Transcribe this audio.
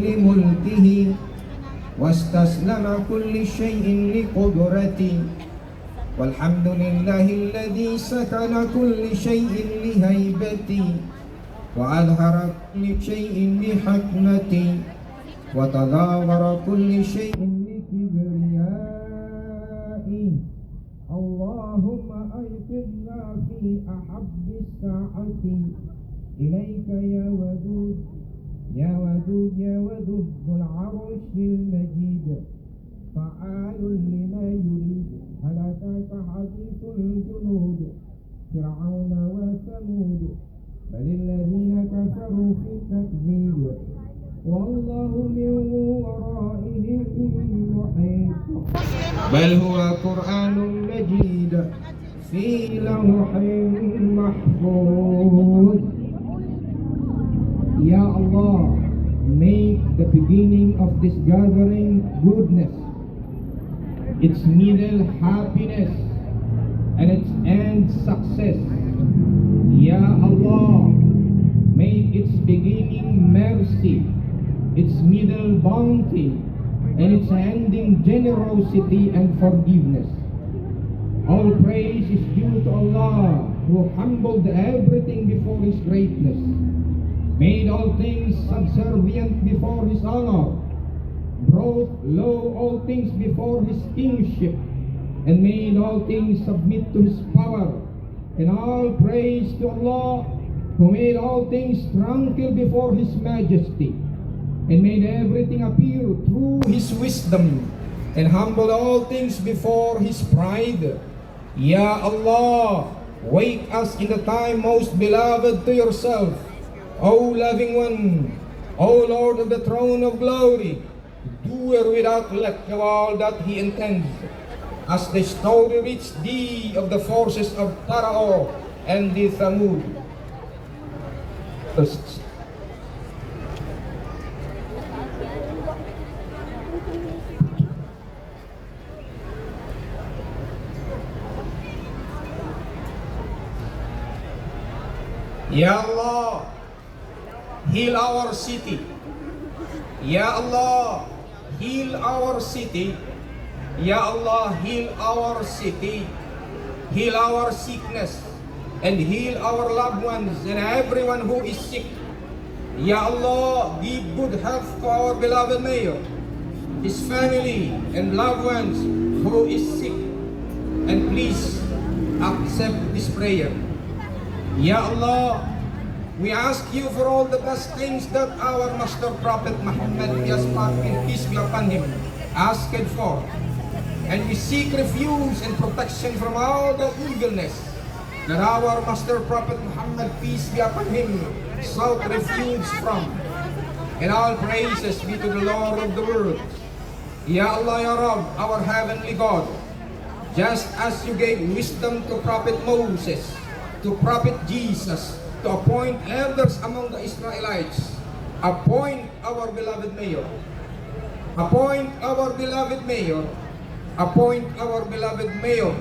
لملكه واستسلم كل شيء لقدرته والحمد لله الذي سكن كل شيء لهيبته وأظهر كل شيء بحكمته وتظاهر كل شيء لكبريائه اللهم أيقظنا في أحب الساعة إليك يا ودود يا ودود يا ودود ذو العرش المجيد فعال لما يريد هل أتاك حديث الجنود فرعون وثمود بل الذين كفروا في تكذيب والله من ورائهم محيط بل هو قرآن مجيد في لوح محفوظ. Ya Allah, make the beginning of this gathering goodness, its middle happiness, and its end success. Ya Allah, make its beginning mercy, its middle bounty, and its ending generosity and forgiveness. All praise is due to Allah, who humbled everything before His greatness, made all things subservient before His honor, brought low all things before His kingship, and made all things submit to His power. And all praise to Allah, who made all things tranquil before His majesty, and made everything appear through His wisdom, and humbled all things before His pride. Ya Allah, wake us in the time most beloved to Yourself, O loving one, O Lord of the throne of glory, doer without lack of all that He intends, as the story reached thee of the forces of Pharaoh and the Thamud. Ya Allah, heal our city. Ya Allah, heal our city. Ya Allah, heal our city. Heal our sickness and heal our loved ones and everyone who is sick. Ya Allah, give good health to our beloved mayor, his family and loved ones who is sick. And please accept this prayer. Ya Allah, we ask You for all the best things that our Master Prophet Muhammad, peace be upon him, asked for. And we seek refuge and protection from all the evilness that our Master Prophet Muhammad, peace be upon him, sought refuge from. And all praises be to the Lord of the world. Ya Allah, Ya Rabb, our heavenly God, just as You gave wisdom to Prophet Moses, to Prophet Jesus, to appoint elders among the Israelites, appoint our beloved mayor. Appoint our beloved mayor. Appoint our beloved mayor